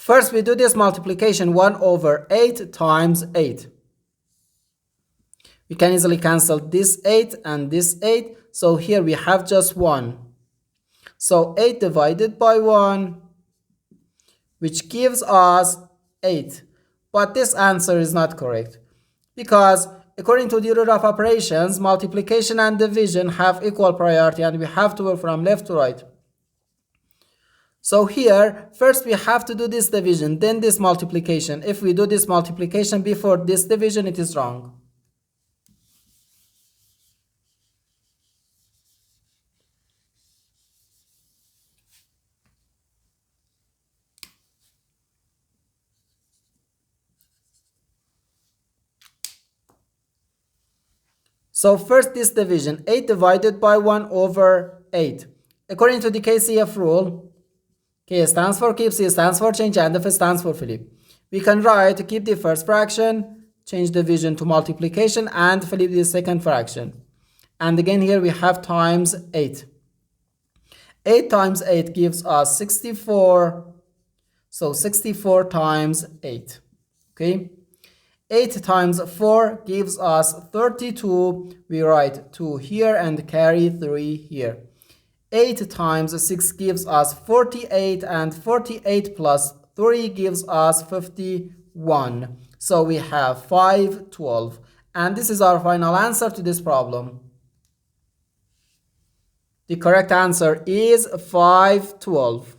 First, we do this multiplication 1 over 8 times 8. We can easily cancel this 8 and this 8. So here we have just 1. So 8 divided by 1, which gives us 8. But this answer is not correct, because according to the rule of operations, multiplication and division have equal priority, and we have to work from left to right. So here, first we have to do this division, then this multiplication. If we do this multiplication before this division, it is wrong. So first this division, 8 divided by 1 over 8. According to the KCF rule, K stands for keep, C stands for change, and F stands for flip. We can write to keep the first fraction, change division to multiplication, and flip the second fraction. And again here we have times 8. 8 times 8 gives us 64. So 64 times 8. Okay. 8 times 4 gives us 32. We write 2 here and carry 3 here. 8 times 6 gives us 48, and 48 plus 3 gives us 51. So we have 512. And this is our final answer to this problem. The correct answer is 512.